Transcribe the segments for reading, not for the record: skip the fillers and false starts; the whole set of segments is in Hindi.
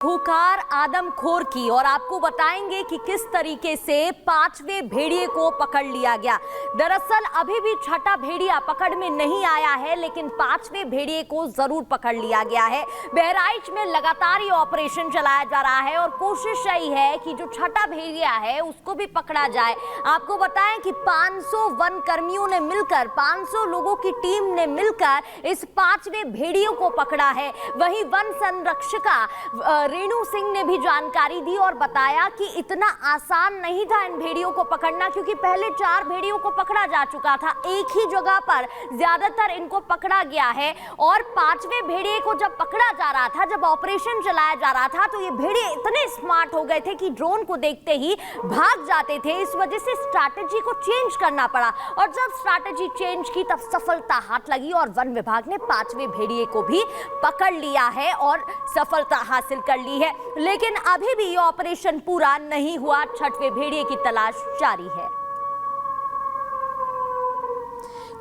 खूंखार आदमखोर की और आपको बताएंगे कि किस तरीके से 5वें भेड़िए को पकड़ लिया गया। दरअसल अभी भी छठा भेड़िया पकड़ में नहीं आया है, लेकिन 5वें भेड़िए को जरूर पकड़ लिया गया है। बहराइच में लगातार ये ऑपरेशन चलाया जा रहा है और कोशिश यही है कि जो छठा भेड़िया है उसको भी पकड़ा जाए। आपको बताएं कि 500 वन कर्मियों ने मिलकर, 500 लोगों की टीम ने मिलकर इस 5वें भेड़िए को पकड़ा है। वहीं वन संरक्षिका रेणु सिंह ने भी जानकारी दी और बताया कि इतना आसान नहीं था इन भेड़ियों को पकड़ना, क्योंकि पहले 4 भेड़ियों को पकड़ा जा चुका था। एक ही जगह पर ज्यादातर इनको पकड़ा गया है और 5वें भेड़िए को जब पकड़ा जा रहा था, जब ऑपरेशन चलाया जा रहा था, तो ये भेड़िए इतने स्मार्ट हो गए थे कि ड्रोन को देखते ही भाग जाते थे। इस वजह से स्ट्रैटेजी को चेंज करना पड़ा और जब स्ट्रैटेजी चेंज की तब सफलता हाथ लगी और वन विभाग ने 5वें भेड़िए को भी पकड़ लिया है और सफलता हासिल कर ली है। लेकिन अभी भी ये ऑपरेशन पूरा नहीं हुआ। 6वें भेड़िए की तलाश जारी है।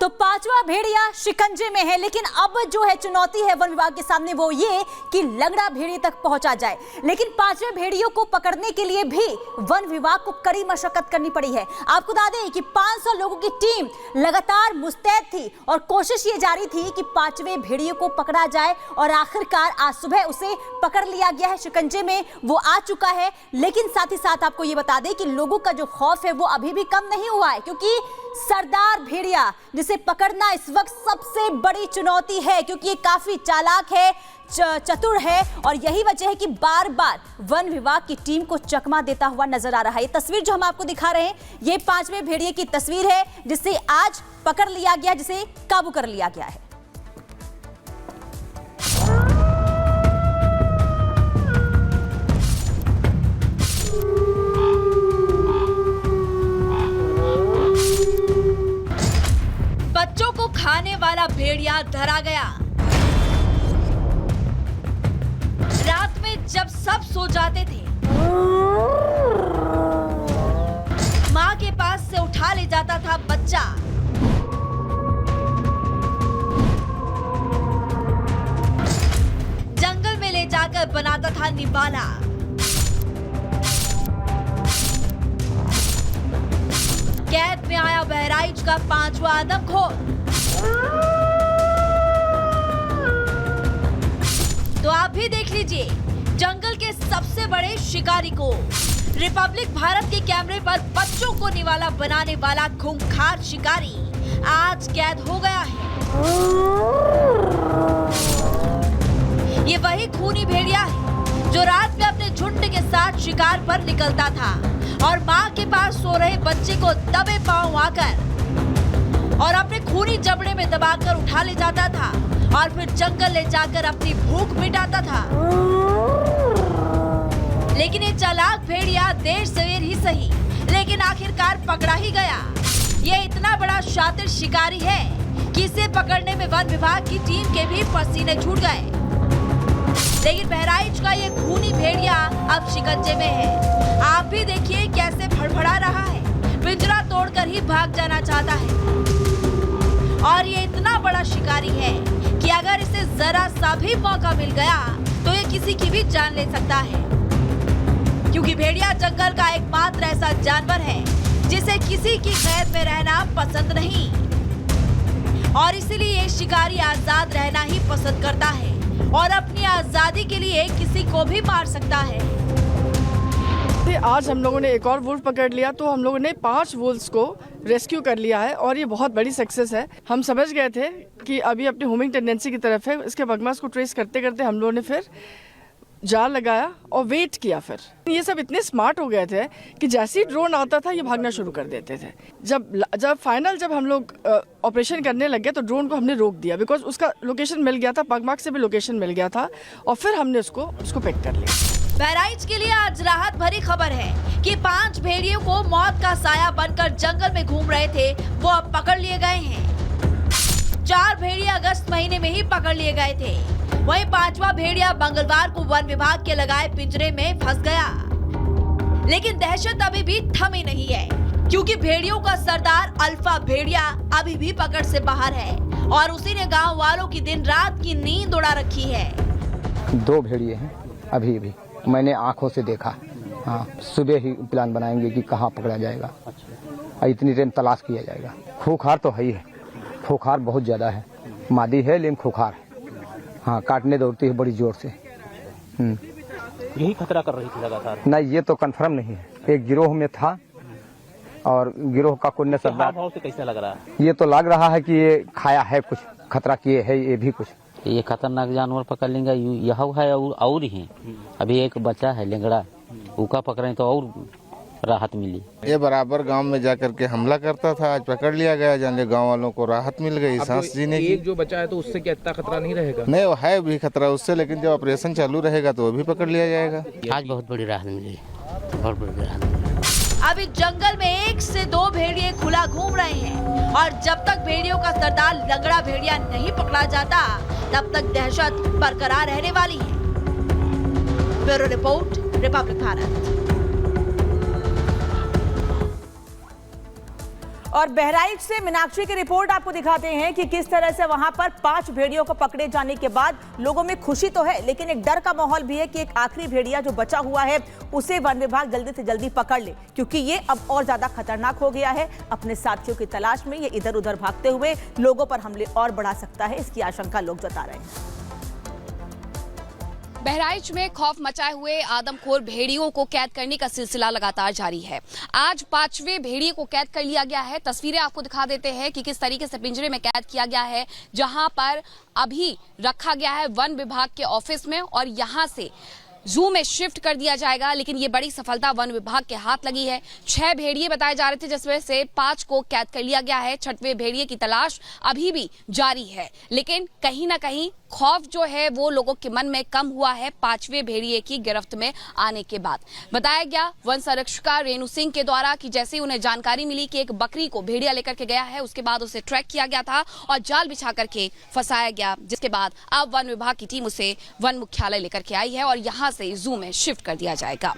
तो 5वां भेड़िया शिकंजे में है, लेकिन अब जो है चुनौती है वन विभाग के सामने वो ये कि लंगड़ा भेड़िए तक पहुंचा जाए। लेकिन 5वें भेड़ियों को पकड़ने के लिए भी वन विभाग को कड़ी मशक्कत करनी पड़ी है। आपको बता दें कि 500 लोगों की टीम लगातार मुस्तैद थी और कोशिश ये जारी थी कि 5वें भेड़िए को पकड़ा जाए और आखिरकार आज सुबह उसे पकड़ लिया गया है। शिकंजे में वो आ चुका है, लेकिन साथ ही साथ आपको ये बता दें कि लोगों का जो खौफ है वो अभी भी कम नहीं हुआ है, क्योंकि सरदार भेड़िया जिसे पकड़ना इस वक्त सबसे बड़ी चुनौती है, क्योंकि ये काफी चालाक है, चतुर है और यही वजह है कि बार बार वन विभाग की टीम को चकमा देता हुआ नजर आ रहा है। ये तस्वीर जो हम आपको दिखा रहे हैं ये 5वें भेड़िए की तस्वीर है, जिसे आज पकड़ लिया गया, जिसे काबू कर लिया गया है। बच्चों को खाने वाला भेड़िया धरा गया। रात में जब सब सो जाते थे, मां के पास से उठा ले जाता था बच्चा। जंगल में ले जाकर बनाता था निवाला। कैद में आया बहराइच का 5वां आदमखोर। तो आप भी देख लीजिए जंगल के सबसे बड़े शिकारी को। रिपब्लिक भारत के कैमरे पर बच्चों को निवाला बनाने वाला खूंखार शिकारी आज कैद हो गया है। ये वही खूनी भेड़िया है जो रात में अपने झुंड के साथ शिकार पर निकलता था और मां के पास सो रहे बच्चे को दबे पांव आकर और अपने खूनी जबड़े में दबाकर उठा ले जाता था और फिर जंगल ले जाकर अपनी भूख मिटाता था। लेकिन ये चालाक भेड़िया देर सवेर ही सही, लेकिन आखिरकार पकड़ा ही गया। ये इतना बड़ा शातिर शिकारी है कि इसे पकड़ने में वन विभाग की टीम के भी पसीने छूट गए। लेकिन बहराइच का ये खूनी भेड़िया अब शिकंजे में है। आप भी देखिए कैसे फड़फड़ा रहा है, पिंजरा तोड़कर ही भाग जाना चाहता है। और ये इतना बड़ा शिकारी है कि अगर इसे जरा सा भी मौका मिल गया तो ये किसी की भी जान ले सकता है, क्योंकि भेड़िया जंगल का एकमात्र ऐसा जानवर है जिसे किसी की कैद में रहना पसंद नहीं और इसीलिए ये शिकारी आजाद रहना ही पसंद करता है और अपनी आजादी के लिए किसी को भी मार सकता है। आज हम लोगों ने एक और वुल्फ पकड़ लिया, तो हम लोगों ने 5 वुल्फ्स को रेस्क्यू कर लिया है और ये बहुत बड़ी सक्सेस है। हम समझ गए थे कि अभी अपनी होमिंग टेंडेंसी की तरफ है। इसके बगमास को ट्रेस करते करते हम लोगों ने फिर जाल लगाया और वेट किया। फिर ये सब इतने स्मार्ट हो गए थे कि जैसे ही ड्रोन आता था ये भागना शुरू कर देते थे। जब हम लोग ऑपरेशन करने लगे तो ड्रोन को हमने रोक दिया, बिकॉज उसका लोकेशन मिल गया था, पगमार्क से भी लोकेशन मिल गया था और फिर हमने उसको पिक कर लिया। बहराइच के लिए आज राहत भरी खबर है कि 5 भेड़ियों को मौत का साया बनकर जंगल में घूम रहे थे वो अब पकड़ लिए गए हैं। 4 भेड़िया अगस्त महीने में ही पकड़ लिए गए थे। वहीं 5वां भेड़िया मंगलवार को वन विभाग के लगाए पिंजरे में फंस गया। लेकिन दहशत अभी भी थमी नहीं है, क्योंकि भेड़ियों का सरदार अल्फा भेड़िया अभी भी पकड़ से बाहर है और उसी ने गांव वालों की दिन रात की नींद उड़ा रखी है। 2 भेड़िए हैं अभी भी। मैंने आंखों से देखा। हाँ, सुबह ही प्लान बनाएंगे कि कहाँ पकड़ा जाएगा और इतनी टाइम तलाश किया जाएगा। खूंखार तो है ही है, खूंखार बहुत ज़्यादा है, मादी है लेकिन खूंखार है। हाँ, काटने दौड़ती है बड़ी जोर से। यही खतरा कर रही थी लगातार? नहीं, ये तो कंफर्म नहीं है। एक गिरोह में था और गिरोह का कोई सरदार। भाव से कैसा लग रहा है? ये तो लग रहा है कि ये खाया है, कुछ खतरा किए है ये भी कुछ। ये खतरनाक जानवर पकड़ लेंगे, यह है और ही। अभी एक बच्चा है लेंगड़ा, उका पकड़े तो और राहत मिली। ये बराबर गांव में जाकर के हमला करता था, आज पकड़ लिया गया, जाने गांव वालों को राहत मिल गई सांस जीने की। एक जो बचा है तो उससे क्या इतना खतरा नहीं रहेगा? नहीं, वो है भी खतरा उससे, लेकिन जब ऑपरेशन चालू रहेगा तो वो भी पकड़ लिया जाएगा। आज बहुत बड़ी राहत मिली, बहुत बड़ी राहत मिली। अभी जंगल में 1 से 2 भेड़िए खुला घूम रहे हैं और जब तक भेड़ियों का सरदार लंगड़ा भेड़िया नहीं पकड़ा जाता तब तक दहशत बरकरार रहने वाली है। Bureau report, Republic Bharat. और बहराइच से मीनाक्षी की रिपोर्ट आपको दिखाते हैं कि किस तरह से वहां पर 5 भेड़ियों को पकड़े जाने के बाद लोगों में खुशी तो है, लेकिन एक डर का माहौल भी है कि एक आखिरी भेड़िया जो बचा हुआ है उसे वन विभाग जल्दी से जल्दी पकड़ ले, क्योंकि ये अब और ज्यादा खतरनाक हो गया है। अपने साथियों की तलाश में ये इधर उधर भागते हुए लोगों पर हमले और बढ़ा सकता है, इसकी आशंका लोग जता रहे हैं। बहराइच में खौफ मचाए हुए आदमखोर भेड़ियों को कैद करने का सिलसिला लगातार जारी है। आज 5वें भेड़िए को कैद कर लिया गया है। तस्वीरें आपको दिखा देते हैं कि किस तरीके से पिंजरे में कैद किया गया है, जहां पर अभी रखा गया है वन विभाग के ऑफिस में और यहां से जू में शिफ्ट कर दिया जाएगा। लेकिन ये बड़ी सफलता वन विभाग के हाथ लगी है। 6 भेड़िए बताए जा रहे थे, जिसमें से 5 को कैद कर लिया गया है। 6वें भेड़िए की तलाश अभी भी जारी है, लेकिन कहीं ना कहीं खौफ जो है वो लोगों के मन में कम हुआ है 5वें भेड़िए की गिरफ्त में आने के बाद। बताया गया वन संरक्षिका रेणु सिंह के द्वारा कि जैसे ही उन्हें जानकारी मिली कि एक बकरी को भेड़िया लेकर के गया है, उसके बाद उसे ट्रैक किया गया था और जाल बिछा करके फंसाया गया, जिसके बाद अब वन विभाग की टीम उसे वन मुख्यालय लेकर के आई है और यहाँ से जू में शिफ्ट कर दिया जाएगा।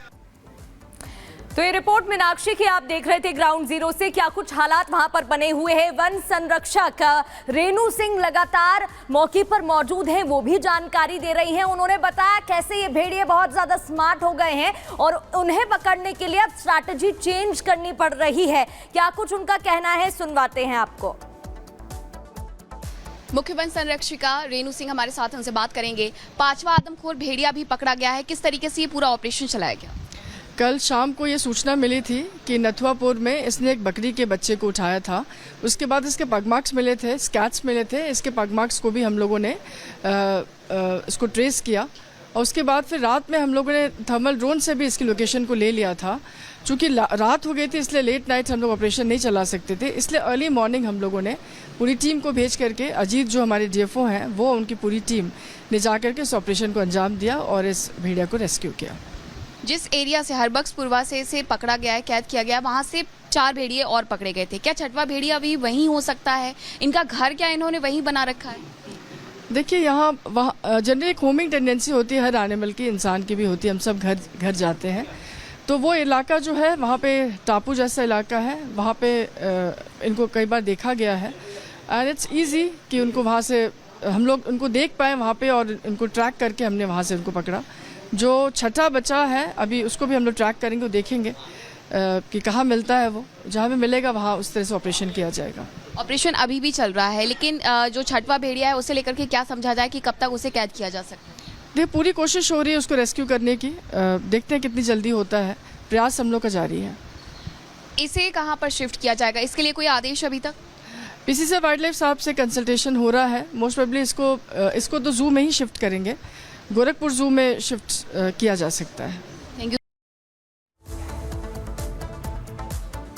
तो ये रिपोर्ट मीनाक्षी की आप देख रहे थे ग्राउंड जीरो से। क्या कुछ हालात वहां पर बने हुए हैं, वन संरक्षक रेणु सिंह लगातार मौके पर मौजूद हैं, वो भी जानकारी दे रही हैं। उन्होंने बताया कैसे ये भेड़िए बहुत ज्यादा स्मार्ट हो गए हैं और उन्हें पकड़ने के लिए अब स्ट्रैटेजी चेंज करनी पड़ रही है। क्या कुछ उनका कहना है, सुनवाते हैं आपको। मुख्य वन संरक्षिका रेणु सिंह हमारे साथ, उनसे बात करेंगे। 5वां आदमखोर भेड़िया भी पकड़ा गया है, किस तरीके से ये पूरा ऑपरेशन चलाया गया? कल शाम को ये सूचना मिली थी कि नथुआपुर में इसने एक बकरी के बच्चे को उठाया था। उसके बाद इसके पग मार्क्स मिले थे, स्कैट्स मिले थे। इसके पग मार्क्स को भी हम लोगों ने इसको ट्रेस किया और उसके बाद फिर रात में हम लोगों ने थर्मल ड्रोन से भी इसकी लोकेशन को ले लिया था। चूँकि रात हो गई थी इसलिए लेट नाइट हम लोग ऑपरेशन नहीं चला सकते थे, इसलिए अर्ली मॉर्निंग हम लोगों ने पूरी टीम को भेज करके, अजीत जो हमारे DFO हैं वो उनकी पूरी टीम ने जा करके इस ऑपरेशन को अंजाम दिया और इस भेड़िया को रेस्क्यू किया। जिस एरिया से हरबख्शपुरवा से इसे पकड़ा गया है, कैद किया गया, वहां से 4 भेड़िए और पकड़े गए थे। क्या 6वां भेड़िया भी वहीं हो सकता है? इनका घर क्या इन्होंने वहीं बना रखा है? देखिए, यहाँ वहाँ जनरली एक होमिंग टेंडेंसी होती है हर एनिमल की, इंसान की भी होती है। हम सब घर जाते हैं, तो वो इलाका जो है वहाँ पे टापू जैसा इलाका है, वहाँ पे इनको कई बार देखा गया है एंड इट्स ईजी कि उनको वहाँ से हम लोग उनको देख पाए वहाँ पे और उनको ट्रैक करके हमने वहाँ से उनको पकड़ा। जो 6ठा बचा है अभी उसको भी हम लोग ट्रैक करेंगे, देखेंगे कि कहाँ मिलता है। वो जहाँ भी मिलेगा वहाँ उस तरह से ऑपरेशन किया जाएगा। ऑपरेशन अभी भी चल रहा है, लेकिन जो 6वां भेड़िया है उसे लेकर के क्या समझा जाए कि कब तक उसे कैद किया जा सकता है? देखिए, पूरी कोशिश हो रही है उसको रेस्क्यू करने की। देखते हैं कितनी जल्दी होता है, प्रयास हम लोग का जारी है। इसे कहाँ पर शिफ्ट किया जाएगा, इसके लिए कोई आदेश अभी तक? PCC वाइल्ड लाइफ साहब से कंसल्टेशन हो रहा है। मोस्ट प्रोबेबली इसको तो जू में ही शिफ्ट करेंगे, गोरखपुर जू में शिफ्ट किया जा सकता है।